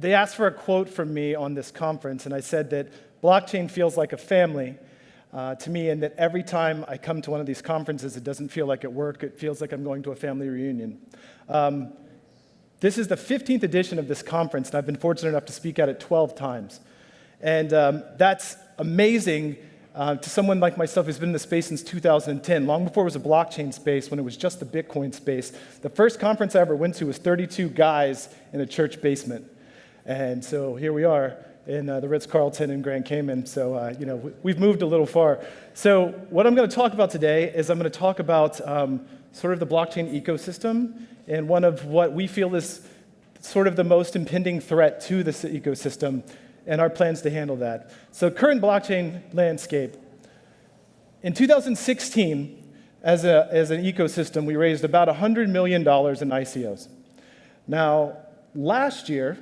They asked for a quote from me on this conference, and I said that blockchain feels like a family to me, and that every time I come to one of these conferences, it doesn't feel like at work, it feels like I'm going to a family reunion. This is the 15th edition of this conference, and I've been fortunate enough to speak at it 12 times. And that's amazing to someone like myself who's been in the space since 2010, long before it was a blockchain space, when it was just the Bitcoin space. The first conference I ever went to was 32 guys in a church basement. And so here we are in the Ritz-Carlton in Grand Cayman. So, we've moved a little far. So what I'm going to talk about today is I'm going to talk about sort of the blockchain ecosystem and one of what we feel is sort of the most impending threat to this ecosystem and our plans to handle that. So current blockchain landscape. In 2016, as an ecosystem, we raised about $100 million in ICOs. Now, last year,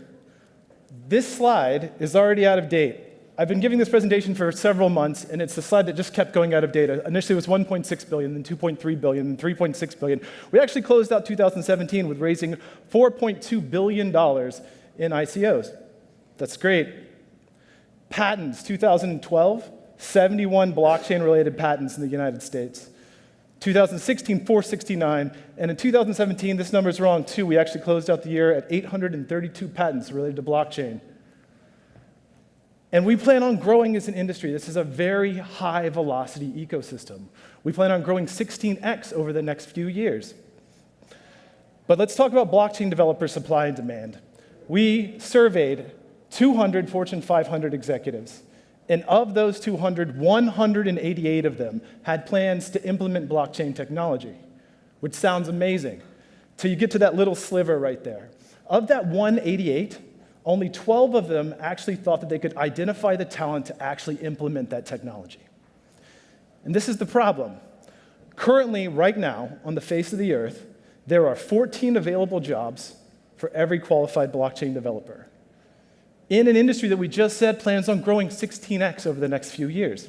this slide is already out of date. I've been giving this presentation for several months, and it's the slide that just kept going out of date. Initially, it was 1.6 billion, then 2.3 billion, then 3.6 billion. We actually closed out 2017 with raising $4.2 billion in ICOs. That's great. Patents, 2012, 71 blockchain-related patents in the United States. 2016, 469, and in 2017, this number's wrong too. We actually closed out the year at 832 patents related to blockchain. And we plan on growing as an industry. This is a very high-velocity ecosystem. We plan on growing 16x over the next few years. But let's talk about blockchain developer supply and demand. We surveyed 200 Fortune 500 executives. And of those 200, 188 of them had plans to implement blockchain technology, which sounds amazing, till you get to that little sliver right there. Of that 188, only 12 of them actually thought that they could identify the talent to actually implement that technology. And this is the problem. Currently, right now, on the face of the earth, there are 14 available jobs for every qualified blockchain developer, in an industry that we just said plans on growing 16x over the next few years.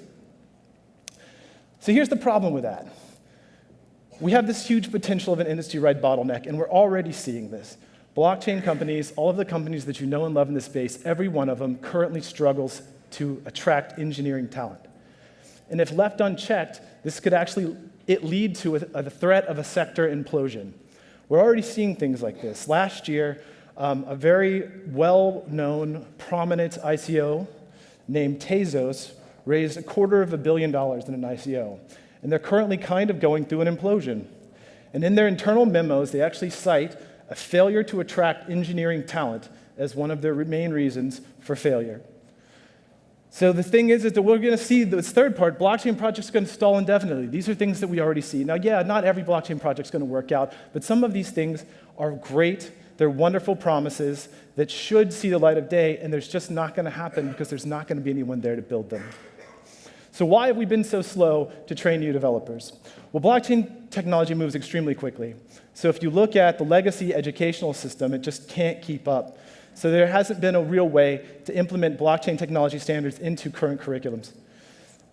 So here's the problem with that. We have this huge potential of an industry-wide bottleneck, and we're already seeing this. Blockchain companies, all of the companies that you know and love in this space, every one of them currently struggles to attract engineering talent. And if left unchecked, this could actually lead to a threat of a sector implosion. We're already seeing things like this. Last year, a very well-known, prominent ICO named Tezos raised $250 million in an ICO. And they're currently kind of going through an implosion. And in their internal memos, they actually cite a failure to attract engineering talent as one of their main reasons for failure. So the thing is that we're going to see this third part, blockchain projects are going to stall indefinitely. These are things that we already see. Now, yeah, not every blockchain project is going to work out, but some of these things are great. They're wonderful promises that should see the light of day, and there's just not going to happen because there's not going to be anyone there to build them. So why have we been so slow to train new developers? Well, blockchain technology moves extremely quickly. So if you look at the legacy educational system, it just can't keep up. So there hasn't been a real way to implement blockchain technology standards into current curriculums.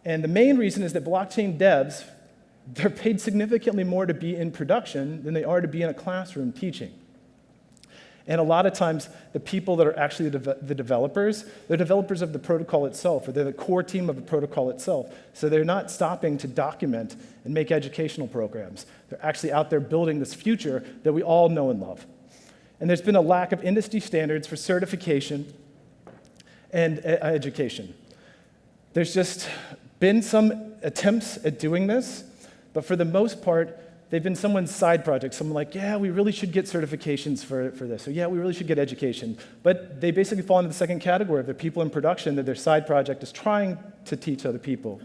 And the main reason is that blockchain devs, they're paid significantly more to be in production than they are to be in a classroom teaching. And a lot of times, the people that are actually the developers, they're developers of the protocol itself, or they're the core team of the protocol itself. So they're not stopping to document and make educational programs. They're actually out there building this future that we all know and love. And there's been a lack of industry standards for certification and education. There's just been some attempts at doing this, but for the most part, they've been someone's side project. Someone like, yeah, we really should get certifications for this. Or yeah, we really should get education. But they basically fall into the second category of the people in production that their side project is trying to teach other people.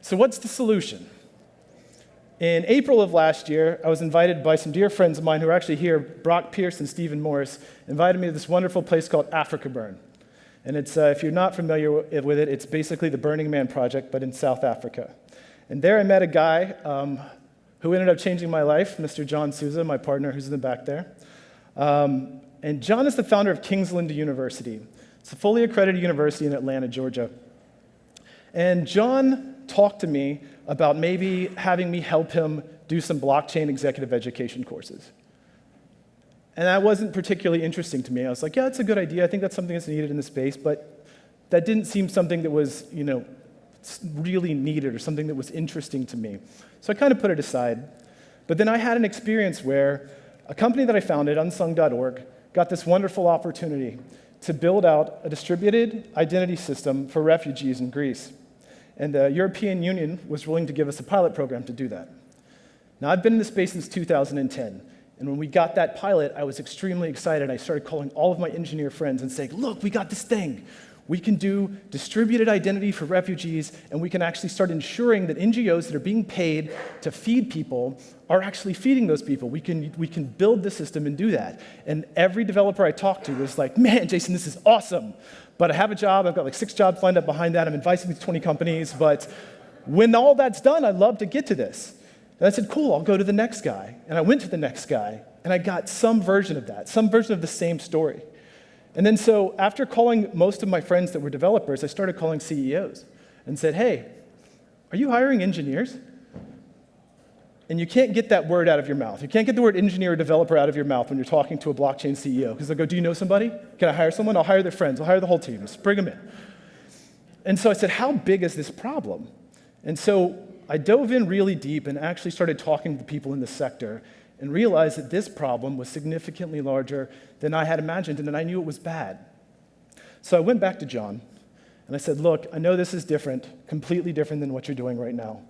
So what's the solution? In April of last year, I was invited by some dear friends of mine who are actually here, Brock Pierce and Stephen Morris, invited me to this wonderful place called Africa Burn. And it's, if you're not familiar with it, it's basically the Burning Man project, but in South Africa. And there I met a guy who ended up changing my life, Mr. John Souza, my partner, who's in the back there. And John is the founder of Kingsland University. It's a fully accredited university in Atlanta, Georgia. And John talked to me about maybe having me help him do some blockchain executive education courses. And that wasn't particularly interesting to me. I was like, yeah, that's a good idea. I think that's something that's needed in the space, but that didn't seem something that was, really needed or something that was interesting to me. So I kind of put it aside. But then I had an experience where a company that I founded, unsung.org, got this wonderful opportunity to build out a distributed identity system for refugees in Greece. And the European Union was willing to give us a pilot program to do that. Now, I've been in this space since 2010. And when we got that pilot, I was extremely excited. I started calling all of my engineer friends and saying, look, we got this thing. We can do distributed identity for refugees, and we can actually start ensuring that NGOs that are being paid to feed people are actually feeding those people. We can build the system and do that. And every developer I talked to was like, man, Jason, this is awesome. But I have a job. I've got like 6 jobs lined up behind that. I'm advising these 20 companies. But when all that's done, I'd love to get to this. And I said, cool, I'll go to the next guy. And I went to the next guy, and I got some version of that, some version of the same story. And then so after calling most of my friends that were developers, I started calling CEOs and said, hey, are you hiring engineers? And you can't get that word out of your mouth. You can't get the word engineer or developer out of your mouth when you're talking to a blockchain CEO, because they'll go, do you know somebody? Can I hire someone? I'll hire their friends. I'll hire the whole team. Just bring them in. And so I said, how big is this problem? And so I dove in really deep and actually started talking to people in the sector and realized that this problem was significantly larger than I had imagined, and that I knew it was bad. So I went back to John, and I said, look, I know this is different, completely different than what you're doing right now,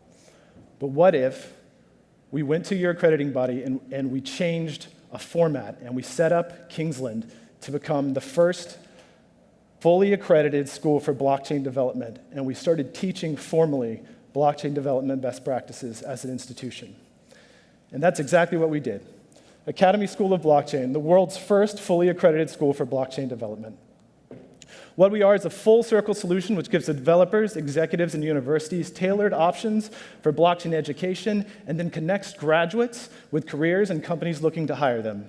but what if we went to your accrediting body and we changed a format, and we set up Kingsland to become the first fully accredited school for blockchain development, and we started teaching formally blockchain development best practices as an institution. And that's exactly what we did. Academy School of Blockchain, the world's first fully accredited school for blockchain development. What we are is a full-circle solution which gives the developers, executives, and universities tailored options for blockchain education, and then connects graduates with careers and companies looking to hire them.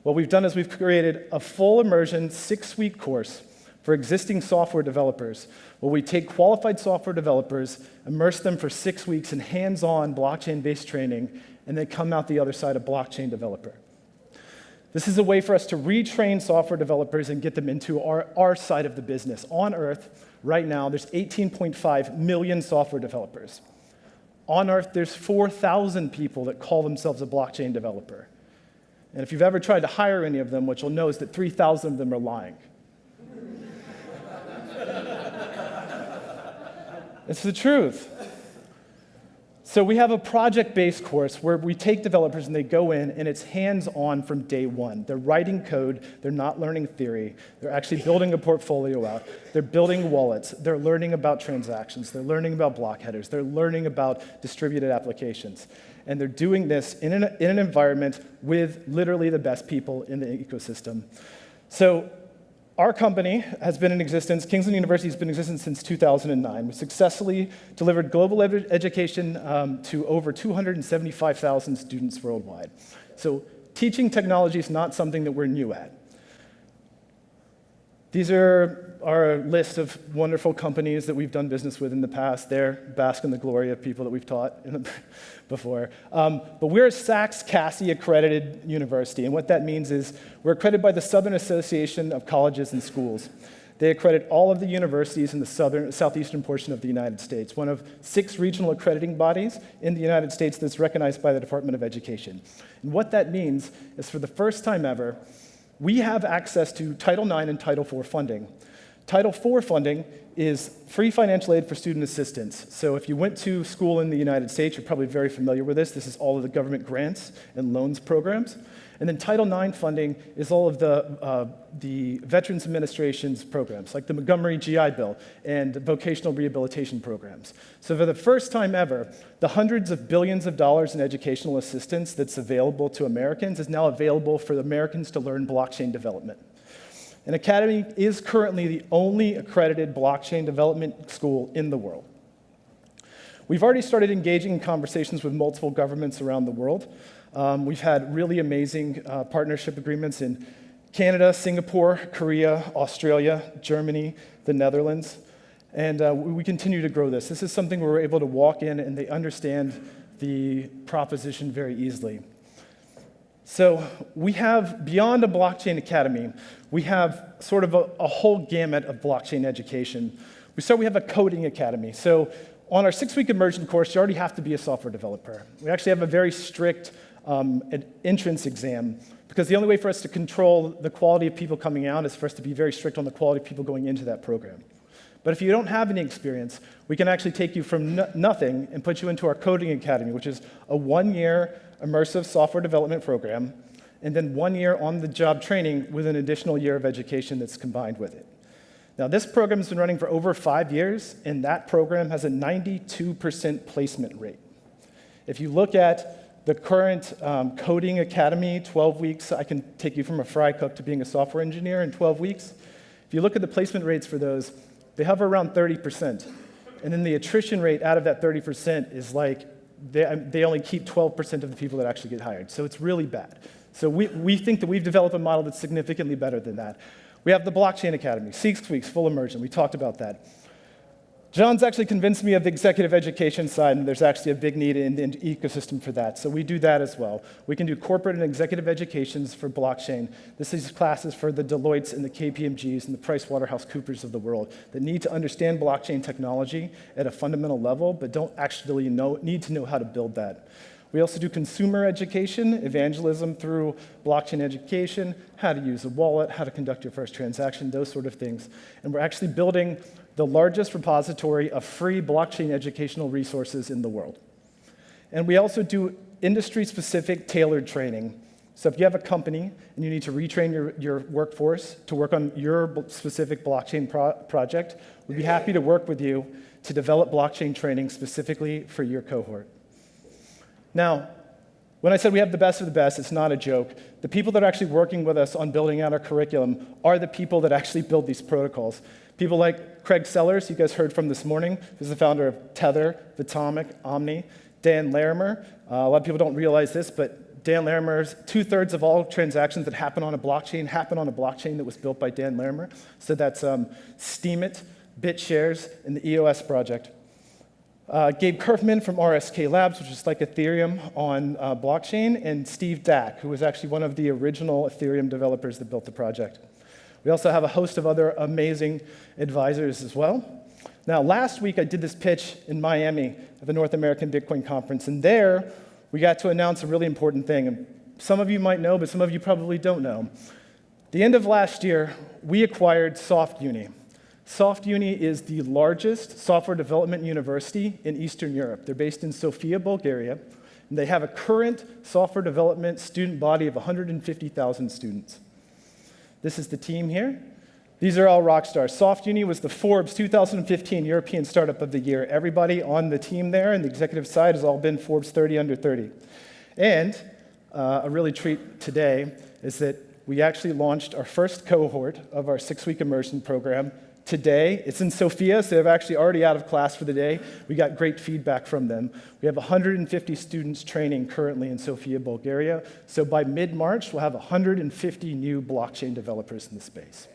What we've done is we've created a full immersion 6-week course for existing software developers, where we take qualified software developers, immerse them for 6 weeks in hands-on blockchain-based training, and then come out the other side a blockchain developer. This is a way for us to retrain software developers and get them into our side of the business. On Earth, right now, there's 18.5 million software developers. On Earth, there's 4,000 people that call themselves a blockchain developer. And if you've ever tried to hire any of them, what you'll know is that 3,000 of them are lying. It's the truth. So we have a project-based course where we take developers and they go in, and it's hands-on from day one. They're writing code. They're not learning theory. They're actually building a portfolio out. They're building wallets. They're learning about transactions. They're learning about block headers. They're learning about distributed applications. And they're doing this in an environment with literally the best people in the ecosystem. So our company has been in existence, Kingsland University has been in existence since 2009. We successfully delivered global education to over 275,000 students worldwide. So teaching technology is not something that we're new at. These are our list of wonderful companies that we've done business with in the past. They're bask in the glory of people that we've taught before. But we're a Sachs-Cassie accredited university, and what that means is we're accredited by the Southern Association of Colleges and Schools. They accredit all of the universities in the southeastern portion of the United States, one of 6 regional accrediting bodies in the United States that's recognized by the Department of Education. And what that means is, for the first time ever, we have access to Title IX and Title IV funding. Title IV funding is free financial aid for student assistance. So if you went to school in the United States, you're probably very familiar with this. This is all of the government grants and loans programs. And then Title IX funding is all of the Veterans Administration's programs, like the Montgomery GI Bill and vocational rehabilitation programs. So for the first time ever, the hundreds of billions of dollars in educational assistance that's available to Americans is now available for Americans to learn blockchain development. And Academy is currently the only accredited blockchain development school in the world. We've already started engaging in conversations with multiple governments around the world. We've had really amazing partnership agreements in Canada, Singapore, Korea, Australia, Germany, the Netherlands, and we continue to grow this. This is something where we're able to walk in and they understand the proposition very easily. So we have, beyond a blockchain academy, we have sort of a whole gamut of blockchain education. We have a coding academy. So on our 6-week immersion course, you already have to be a software developer. We actually have a very strict entrance exam, because the only way for us to control the quality of people coming out is for us to be very strict on the quality of people going into that program. But if you don't have any experience, we can actually take you from nothing and put you into our coding academy, which is a 1-year immersive software development program, and then 1 year on-the-job training with an additional year of education that's combined with it. Now, this program has been running for over 5 years, and that program has a 92% placement rate. If you look at the current coding academy, 12 weeks, I can take you from a fry cook to being a software engineer in 12 weeks. If you look at the placement rates for those, they hover around 30%. And then the attrition rate out of that 30% is like, they only keep 12% of the people that actually get hired. So it's really bad. So we think that we've developed a model that's significantly better than that. We have the Blockchain Academy, 6 weeks, full immersion. We talked about that. John's actually convinced me of the executive education side, and there's actually a big need in the ecosystem for that. So we do that as well. We can do corporate and executive educations for blockchain. This is classes for the Deloittes and the KPMGs and the PricewaterhouseCoopers of the world that need to understand blockchain technology at a fundamental level, but don't actually need to know how to build that. We also do consumer education, evangelism through blockchain education, how to use a wallet, how to conduct your first transaction, those sort of things. And we're actually building the largest repository of free blockchain educational resources in the world. And we also do industry-specific tailored training. So if you have a company and you need to retrain your workforce to work on your specific blockchain project, we'd be happy to work with you to develop blockchain training specifically for your cohort. Now, when I said we have the best of the best, it's not a joke. The people that are actually working with us on building out our curriculum are the people that actually build these protocols. People like Craig Sellers, you guys heard from this morning, who's the founder of Tether, Vatomic, Omni. Dan Larimer, a lot of people don't realize this, but Dan Larimer's 2/3 of all transactions that happen on a blockchain that was built by Dan Larimer. So that's Steemit, BitShares, and the EOS project. Gabe Kerfman from RSK Labs, which is like Ethereum on blockchain, and Steve Dack, who was actually one of the original Ethereum developers that built the project. We also have a host of other amazing advisors as well. Now, last week I did this pitch in Miami at the North American Bitcoin Conference, and there we got to announce a really important thing. And some of you might know, but some of you probably don't know. The end of last year, we acquired SoftUni. SoftUni is the largest software development university in Eastern Europe. They're based in Sofia, Bulgaria, and they have a current software development student body of 150,000 students. This is the team here. These are all rock stars. SoftUni was the Forbes 2015 European Startup of the Year. Everybody on the team there and the executive side has all been Forbes 30 under 30. And a really treat today is that we actually launched our first cohort of our 6-week immersion program today. It's in Sofia, so they're actually already out of class for the day. We got great feedback from them. We have 150 students training currently in Sofia, Bulgaria. So by mid-March, we'll have 150 new blockchain developers in the space.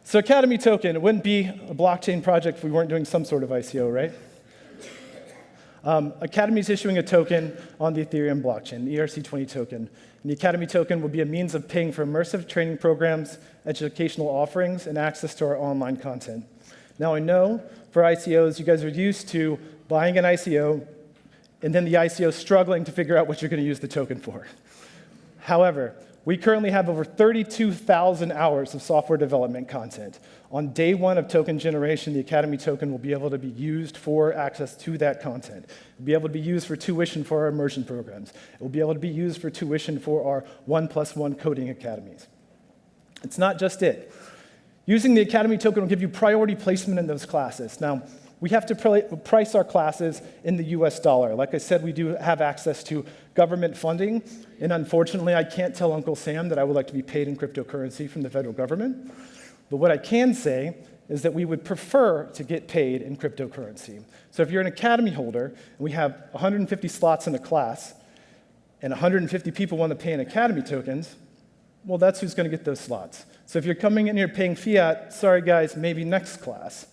So Academy Token, it wouldn't be a blockchain project if we weren't doing some sort of ICO, right? Academy is issuing a token on the Ethereum blockchain, the ERC20 token. And the Academy token will be a means of paying for immersive training programs, educational offerings, and access to our online content. Now, I know for ICOs, you guys are used to buying an ICO, and then the ICO struggling to figure out what you're going to use the token for. However, we currently have over 32,000 hours of software development content. On day one of token generation, the Academy token will be able to be used for access to that content. It will be able to be used for tuition for our immersion programs. It will be able to be used for tuition for our 1+1 coding academies. It's not just it. Using the Academy token will give you priority placement in those classes. Now, we have to price our classes in the US dollar. Like I said, we do have access to government funding, and unfortunately, I can't tell Uncle Sam that I would like to be paid in cryptocurrency from the federal government. But what I can say is that we would prefer to get paid in cryptocurrency. So if you're an Academy holder, and we have 150 slots in a class, and 150 people want to pay in Academy tokens, well, that's who's going to get those slots. So if you're coming in here paying fiat, sorry guys, maybe next class.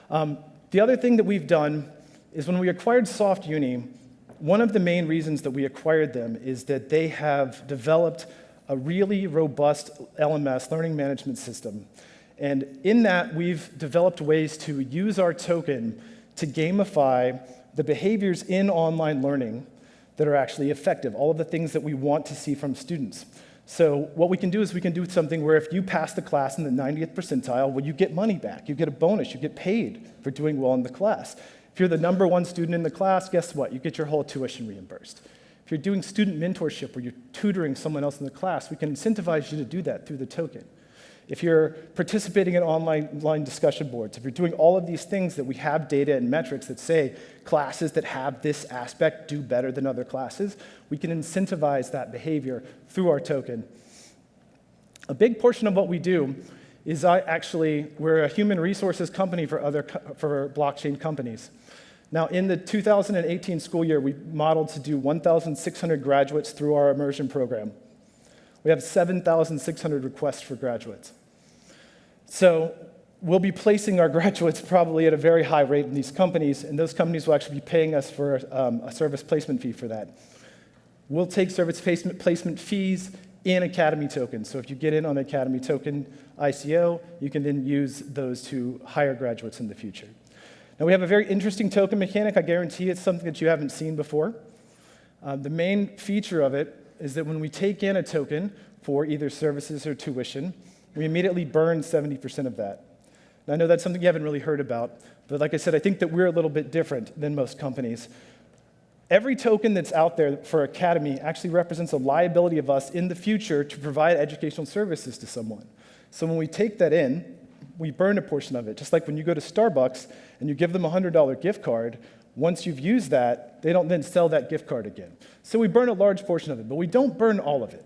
The other thing that we've done is when we acquired SoftUni, one of the main reasons that we acquired them is that they have developed a really robust LMS, learning management system. And in that, we've developed ways to use our token to gamify the behaviors in online learning that are actually effective, all of the things that we want to see from students. So what we can do is we can do something where if you pass the class in the 90th percentile, well, you get money back, you get a bonus, you get paid for doing well in the class. If you're the #1 student in the class, guess what? You get your whole tuition reimbursed. If you're doing student mentorship or you're tutoring someone else in the class, we can incentivize you to do that through the token. If you're participating in online discussion boards, if you're doing all of these things that we have data and metrics that say classes that have this aspect do better than other classes, we can incentivize that behavior through our token. A big portion of what we do is we're a human resources company for blockchain companies. Now, in the 2018 school year, we modeled to do 1,600 graduates through our immersion program. We have 7,600 requests for graduates. So we'll be placing our graduates probably at a very high rate in these companies, and those companies will actually be paying us for a service placement fee for that. We'll take service placement fees in Academy tokens. So if you get in on the Academy token ICO, you can then use those to hire graduates in the future. Now, we have a very interesting token mechanic. I guarantee it's something that you haven't seen before. The main feature of it is that when we take in a token for either services or tuition, we immediately burn 70% of that. Now, I know that's something you haven't really heard about, but like I said, I think that we're a little bit different than most companies. Every token that's out there for Academy actually represents a liability of us in the future to provide educational services to someone. So when we take that in, we burn a portion of it. Just like when you go to Starbucks and you give them a $100 gift card, once you've used that, they don't then sell that gift card again. So we burn a large portion of it, but we don't burn all of it.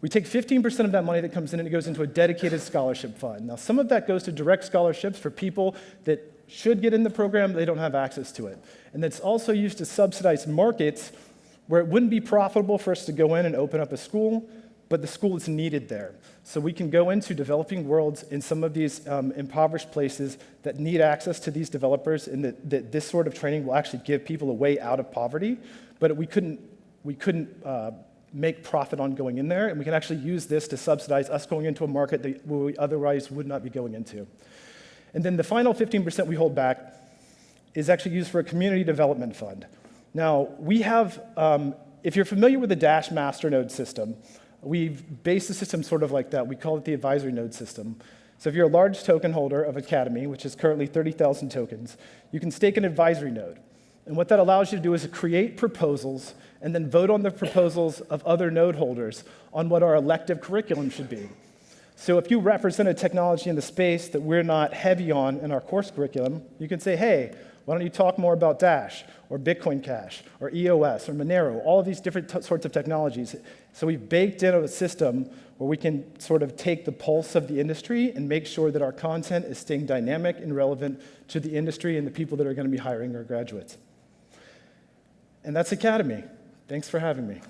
We take 15% of that money that comes in and it goes into a dedicated scholarship fund. Now, some of that goes to direct scholarships for people that should get in the program, they don't have access to it. And that's also used to subsidize markets where it wouldn't be profitable for us to go in and open up a school, but the school is needed there. So we can go into developing worlds in some of these impoverished places that need access to these developers, and that this sort of training will actually give people a way out of poverty, but we couldn't make profit on going in there, and we can actually use this to subsidize us going into a market that we otherwise would not be going into. And then the final 15% we hold back is actually used for a community development fund. Now, we have, if you're familiar with the Dash masternode system, we've based the system sort of like that. We call it the advisory node system. So if you're a large token holder of Academy, which is currently 30,000 tokens, you can stake an advisory node. And what that allows you to do is to create proposals and then vote on the proposals of other node holders on what our elective curriculum should be. So if you represent a technology in the space that we're not heavy on in our course curriculum, you can say, hey, why don't you talk more about Dash, or Bitcoin Cash, or EOS, or Monero, all of these different sorts of technologies. So we've baked in a system where we can sort of take the pulse of the industry and make sure that our content is staying dynamic and relevant to the industry and the people that are going to be hiring our graduates. And that's Academy. Thanks for having me.